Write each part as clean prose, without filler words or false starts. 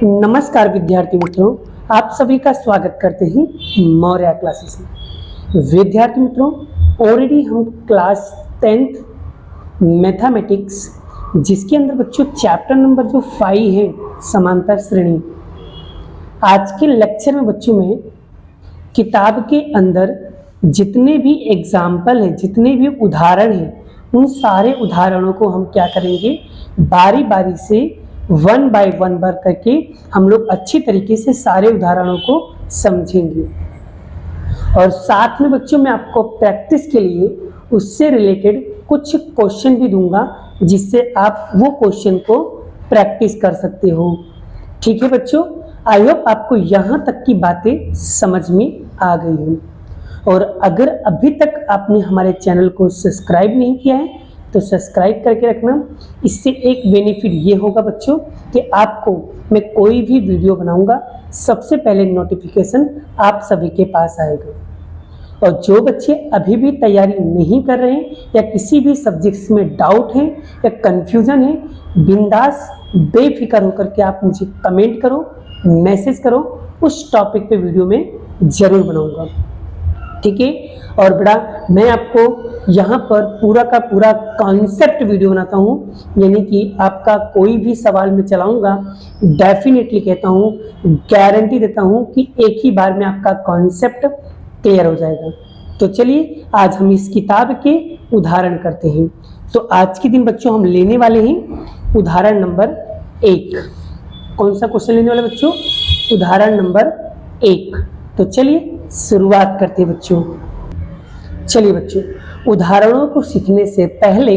नमस्कार विद्यार्थी मित्रों, आप सभी का स्वागत करते हैं मौर्य क्लासेस में। विद्यार्थी मित्रों, ऑलरेडी हम क्लास 10th मैथमेटिक्स जिसके अंदर बच्चों चैप्टर नंबर जो 5 है समांतर श्रेणी, आज के लेक्चर में बच्चों में किताब के अंदर जितने भी एग्जाम्पल है, जितने भी उदाहरण हैं, उन सारे उदाहरणों को हम क्या करेंगे, बारी बारी से 1 बाय 1 बार करके हम लोग अच्छी तरीके से सारे उदाहरणों को समझेंगे। और साथ में बच्चों मैं आपको प्रैक्टिस के लिए उससे रिलेटेड कुछ क्वेश्चन भी दूंगा, जिससे आप वो क्वेश्चन को प्रैक्टिस कर सकते हो। ठीक है बच्चों, आई होप आपको यहाँ तक की बातें समझ में आ गई हैं। और अगर अभी तक आपने हमारे चैनल को सब्सक्राइब नहीं किया है तो सब्सक्राइब करके रखना। इससे एक बेनिफिट ये होगा बच्चों कि आपको मैं कोई भी वीडियो बनाऊंगा सबसे पहले नोटिफिकेशन आप सभी के पास आएगा। और जो बच्चे अभी भी तैयारी नहीं कर रहे हैं या किसी भी सब्जेक्ट्स में डाउट है या कंफ्यूजन है, बिंदास बेफिक्र होकर के आप मुझे कमेंट करो, मैसेज करो, उस टॉपिक पे वीडियो में जरूर बनाऊंगा। ठीक है। और बेटा मैं आपको यहाँ पर पूरा का पूरा कॉन्सेप्ट वीडियो बनाता हूँ, यानी कि आपका कोई भी सवाल मैं चलाऊंगा, डेफिनेटली कहता हूँ, गारंटी देता हूँ कि एक ही बार में आपका कॉन्सेप्ट क्लियर हो जाएगा। तो चलिए आज हम इस किताब के उदाहरण करते हैं। तो आज के दिन बच्चों हम लेने वाले हैं उदाहरण नंबर 1। कौन सा क्वेश्चन लेने वाले बच्चों? उदाहरण नंबर 1। तो चलिए शुरुआत करते हैं बच्चों। चलिए बच्चों, उदाहरणों को सीखने से पहले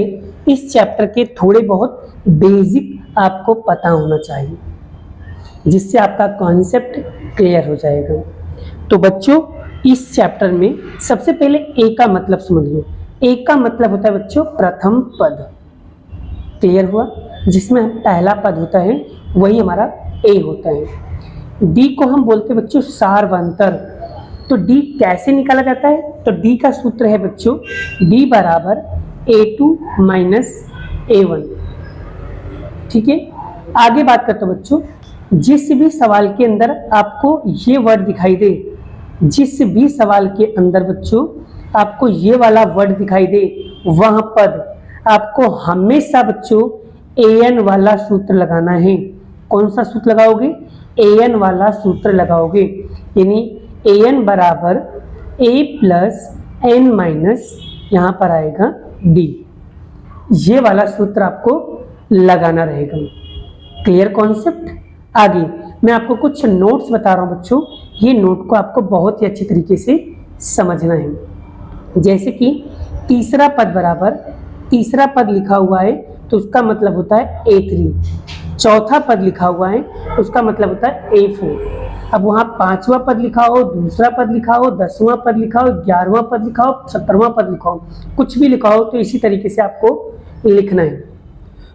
इस चैप्टर के थोड़े बहुत बेसिक आपको पता होना चाहिए, जिससे आपका कॉन्सेप्ट क्लियर हो जाएगा। तो बच्चों इस चैप्टर में सबसे पहले ए का मतलब समझ लो। ए का मतलब होता है बच्चों प्रथम पद। क्लियर हुआ? जिसमें पहला पद होता है वही हमारा ए होता है। डी को हम बोलते हैं बच्चों सार्वंतर। तो डी कैसे निकाला जाता है? तो डी का सूत्र है बच्चों डी बराबर A2 माइनस A1। ठीक है। आगे बात करते हैं बच्चों, जिस भी सवाल के अंदर आपको ये वर्ड दिखाई दे, जिस भी सवाल के अंदर बच्चों आपको ये वाला वर्ड दिखाई दे, वह पद आपको हमेशा बच्चों an वाला सूत्र लगाना है। कौन सा सूत्र लगाओगे? an वाला सूत्र लगाओगे, यानी an बराबर a प्लस n माइनस यहाँ पर आएगा d। ये वाला सूत्र आपको लगाना रहेगा। Clear concept? आगे मैं आपको कुछ नोट्स बता रहा हूँ बच्चों, ये नोट को आपको बहुत ही अच्छी तरीके से समझना है। जैसे कि तीसरा पद बराबर, तीसरा पद लिखा हुआ है तो उसका मतलब होता है A3। चौथा पद लिखा हुआ है उसका मतलब होता है A4। अब वहाँ 5वां पद लिखा हो, दूसरा पद लिखा हो, 10वां पद लिखा हो, 11वां पद लिखा हो, 17वां पद लिखा हो, कुछ भी लिखा हो, तो इसी तरीके से आपको लिखना है।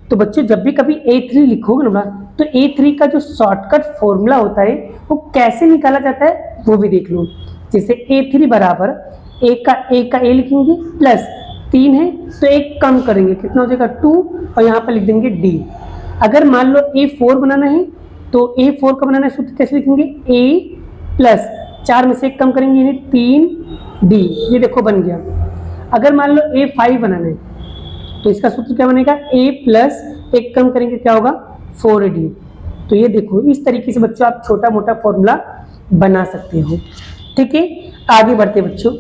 तो बच्चों जब भी कभी A3 लिखोगे ना, तो A3 का जो शॉर्टकट फॉर्मूला होता है वो कैसे निकाला जाता है वो भी देख लो। जैसे A3 बराबर A का A लिखेंगे प्लस 3 है तो 1 कम करेंगे, कितना हो जाएगा 2, और यहाँ पर लिख देंगे D। अगर मान लो A4 बनाना है तो A4 का बनाना है सूत्र कैसे लिखेंगे? A प्लस 4 में से 1 कम करेंगे यानी 3D। ये देखो बन गया। अगर मान लो A5 बनाना है तो इसका सूत्र क्या बनेगा? A प्लस 1 कम करेंगे क्या होगा? 4D। तो ये देखो इस तरीके से बच्चों आप छोटा मोटा फॉर्मूला बना सकते हो। ठीक है। आगे बढ़ते बच्चों,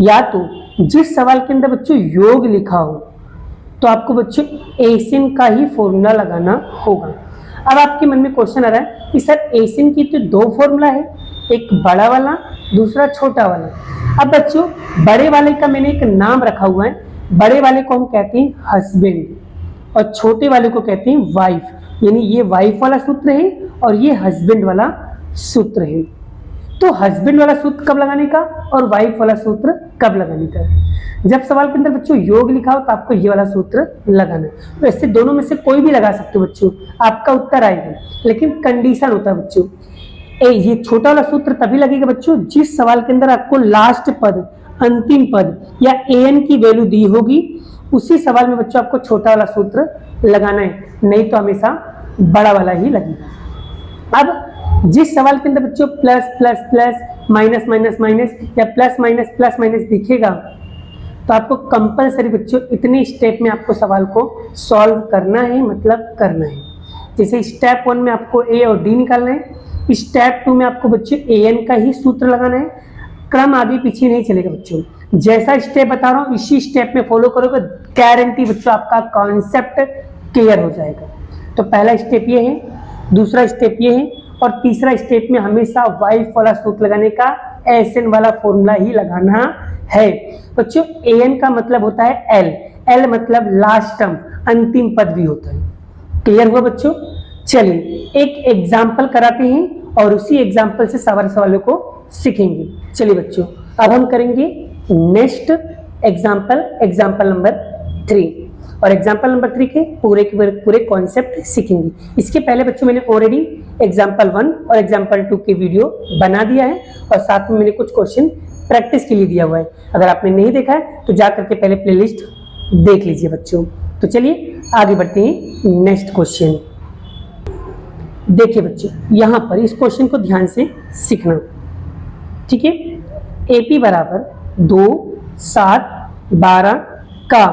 या तो जिस सवाल के अंदर बच्चों योग लिखा हो तो आपको बच्चों एसिन का ही फॉर्मूला लगाना होगा। अब आपके मन में क्वेश्चन आ रहा है कि सर एसिन की तो 2 फॉर्मूला है, एक बड़ा वाला, दूसरा छोटा वाला। अब बच्चों बड़े वाले का मैंने एक नाम रखा हुआ है। बड़े वाले को हम कहते हैं हस्बैंड और छोटे वाले को कहते हैं वाइफ, यानी ये वाइफ वाला सूत्र है और ये हस्बैंड वाला सूत्र है। तो हस्बैंड वाला सूत्र कब लगाने का और वाइफ वाला सूत्र कब लगाने का? जब सवाल के अंदर बच्चों योग लिखा हो तो आपको ये वाला सूत्र लगाना है। तो ऐसे दोनों में से कोई भी लगा सकते हो बच्चों, आपका उत्तर आएगा। लेकिन कंडीशन होता है बच्चों, ये छोटा वाला सूत्र तभी लगेगा बच्चों जिस सवाल के अंदर आपको लास्ट पद, अंतिम पद या an की वैल्यू दी होगी, उसी सवाल में बच्चों आपको छोटा वाला सूत्र लगाना है, नहीं तो हमेशा बड़ा वाला ही लगेगा। अब जिस सवाल के अंदर बच्चों plus plus plus minus minus minus या प्लस माइनस दिखेगा तो आपको कंपलसरी बच्चों इतने स्टेप में आपको सवाल को सॉल्व करना है, मतलब करना है। जैसे स्टेप 1 में आपको ए और डी निकालना है, स्टेप 2 में आपको बच्चों एन का ही सूत्र लगाना है। क्रम आगे पीछे नहीं चलेगा बच्चों, जैसा स्टेप बता रहा हूँ इसी स्टेप में फॉलो करोगे, गारंटी बच्चों आपका कॉन्सेप्ट क्लियर हो जाएगा। तो पहला स्टेप ये है, दूसरा स्टेप ये है, और तीसरा स्टेप में हमेशा वाइफ वाला सूत्र लगाने का एसएन वाला फॉर्मूला ही लगाना है बच्चों। एन का मतलब होता है एल, एल मतलब लास्ट टर्म, अंतिम पद भी होता है। क्लियर हुआ बच्चों? चलिए एक एग्जाम्पल कराते हैं और उसी एग्जाम्पल से सवालों को सीखेंगे। चलिए बच्चों अब हम करेंगे नेक्स्ट एग्जाम्पल नंबर 3, और एग्जाम्पल नंबर 3 के पूरे कॉन्सेप्ट सीखेंगे। इसके पहले बच्चों मैंने ऑलरेडी एग्जाम्पल 1 और एग्जाम्पल 2 की वीडियो बना दिया है, और साथ में मैंने कुछ क्वेश्चन प्रैक्टिस के लिए दिया हुआ है। अगर आपने नहीं देखा है तो जा करके पहले प्लेलिस्ट देख लीजिए बच्चों। तो चलिए आगे बढ़ते हैं नेक्स्ट क्वेश्चन। देखिए बच्चों यहां पर इस क्वेश्चन को ध्यान से सीखना, ठीक है। एपी बराबर 2, 7, 12 का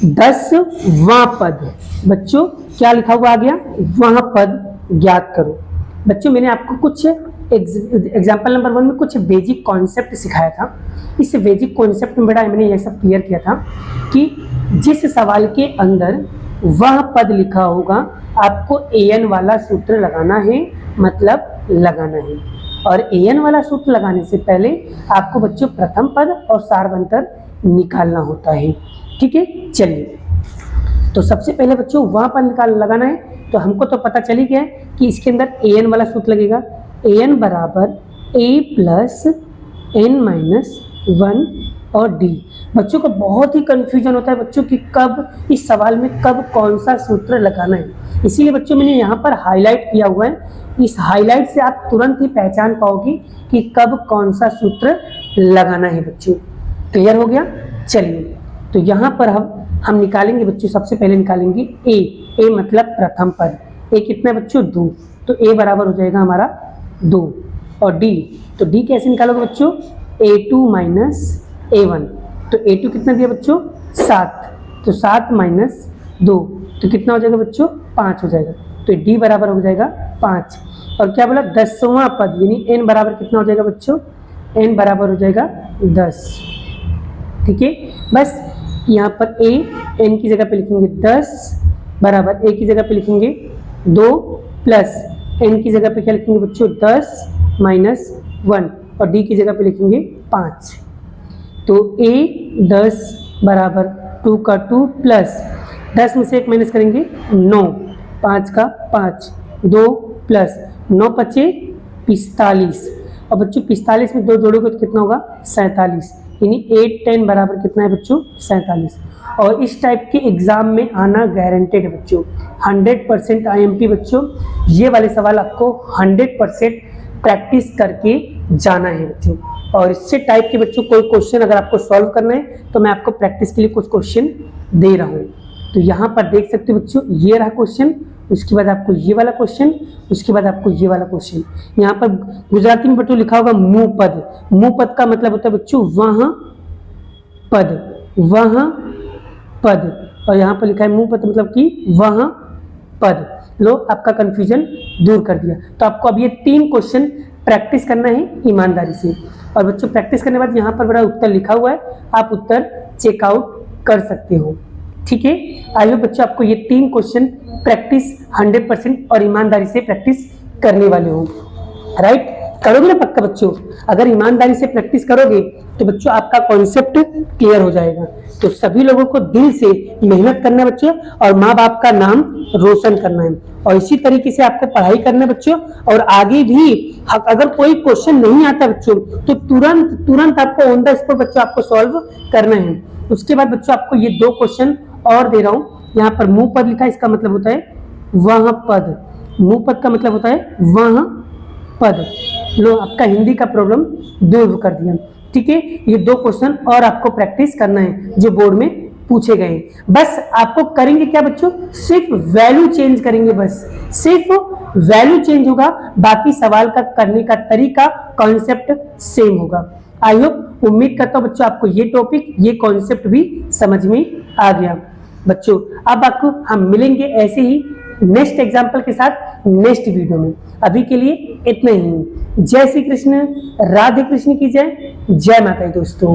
10वां पद, बच्चों क्या लिखा हुआ आ गया, वह पद ज्ञात करो। बच्चों मैंने आपको कुछ एग्जाम्पल नंबर 1 में कुछ बेसिक कॉन्सेप्ट सिखाया था। इस बेसिक कॉन्सेप्ट में बड़ा मैंने यह सब क्लियर किया था कि जिस सवाल के अंदर वह पद लिखा होगा आपको एन वाला सूत्र लगाना है, मतलब लगाना है। और एन वाला सूत्र लगाने से पहले आपको बच्चों प्रथम पद और सार्वंतर निकालना होता है, ठीक है। चलिए तो सबसे पहले बच्चों वह पद लगाना है, तो हमको तो पता चल ही गया है कि इसके अंदर एन वाला सूत्र लगेगा। एन बराबर ए प्लस एन माइनस 1 और डी। बच्चों को बहुत ही कंफ्यूजन होता है बच्चों कि कब इस सवाल में कब कौन सा सूत्र लगाना है, इसीलिए बच्चों मैंने यहाँ पर हाईलाइट किया हुआ है। इस हाईलाइट से आप तुरंत ही पहचान पाओगे कि कब कौन सा सूत्र लगाना है बच्चों। क्लियर हो गया? चलिए तो यहाँ पर हम निकालेंगे बच्चों, सबसे पहले निकालेंगे ए मतलब प्रथम पद। ए कितना है बच्चों? 2, तो ए बराबर हो जाएगा हमारा 2। और डी, तो डी कैसे निकालोगे बच्चों? A2 माइनस A1, तो A2 कितना दिया बच्चों? 7, तो 7 माइनस 2, तो कितना हो जाएगा बच्चों? 5 हो जाएगा। तो डी बराबर हो जाएगा 5। और क्या बोला? 10वां पद, यानी n बराबर कितना हो जाएगा बच्चों? n बराबर हो जाएगा 10, ठीक है। बस यहाँ पर a n की जगह पे लिखेंगे 10 बराबर a की जगह पे लिखेंगे 2 प्लस n की जगह पे क्या लिखेंगे बच्चों? 10 माइनस 1, और d की जगह पे लिखेंगे 5। तो a 10 बराबर 2 का 2 प्लस 10 में से 1 माइनस करेंगे 9, 5 का 5, 2 प्लस 9 बचे 45, और बच्चों 45 में 2 जोड़ोगे तो कितना होगा? 47, यानी 8 10 बराबर कितना है बच्चों? 47। और इस टाइप के एग्जाम में आना गारंटेड है बच्चों, 100% IMP बच्चों। ये वाले सवाल आपको 100% प्रैक्टिस करके जाना है बच्चों। और इससे टाइप के बच्चों कोई क्वेश्चन अगर आपको सॉल्व करना है तो मैं आपको प्रैक्टिस के लिए कुछ क्वेश्चन दे रहा हूँ। तो यहाँ पर देख सकते हो बच्चों, ये रहा क्वेश्चन, उसके बाद आपको ये वाला क्वेश्चन, उसके बाद आपको ये वाला क्वेश्चन। यहाँ पर गुजराती में बच्चों लिखा होगा मुंह पद। मुंह पद का मतलब होता है बच्चों वह पद, वह पद, और यहाँ पर लिखा है मुंह पद मतलब कि वह पद। लो आपका कंफ्यूजन दूर कर दिया। तो आपको अब ये 3 क्वेश्चन प्रैक्टिस करना है ईमानदारी से। और बच्चों प्रैक्टिस करने के बाद यहाँ पर बड़ा उत्तर लिखा हुआ है, आप उत्तर चेकआउट कर सकते हो, ठीक है। आई होप बच्चों आपको ये 3 क्वेश्चन प्रैक्टिस 100% और ईमानदारी से प्रैक्टिस करने वाले हो, राइट। करोगे ना पक्का बच्चों? अगर ईमानदारी से प्रैक्टिस करोगे तो बच्चों आपका कॉन्सेप्ट क्लियर हो जाएगा। तो सभी लोगों को दिल से मेहनत करना है बच्चों, और माँ बाप का नाम रोशन करना है, और इसी तरीके से आपको पढ़ाई करना है बच्चों। और आगे भी अगर कोई क्वेश्चन नहीं आता बच्चों तो तुरंत आपको ऑन द स्पॉट बच्चों आपको सॉल्व करना है। उसके बाद बच्चों आपको ये 2 क्वेश्चन और दे रहा हूँ। यहाँ पर मुंह पद लिखा है, इसका मतलब होता है वह पद। मुंह पद का मतलब होता है वह पद। लो आपका हिंदी का प्रॉब्लम दूर कर दिया, ठीक है। ये 2 क्वेश्चन और आपको प्रैक्टिस करना है जो बोर्ड में पूछे गए। बस आपको करेंगे क्या बच्चों, सिर्फ वैल्यू चेंज करेंगे, बस सिर्फ वैल्यू चेंज होगा, बाकी सवाल का करने का तरीका कॉन्सेप्ट सेम होगा। आई होप, उम्मीद करता हूं बच्चों आपको ये टॉपिक, ये कॉन्सेप्ट भी समझ में आ गया। बच्चों अब आपको हम मिलेंगे ऐसे ही नेक्स्ट एग्जाम्पल के साथ नेक्स्ट वीडियो में। अभी के लिए इतना ही। जय श्री कृष्ण, राधे कृष्ण की जय, जय माता दी दोस्तों।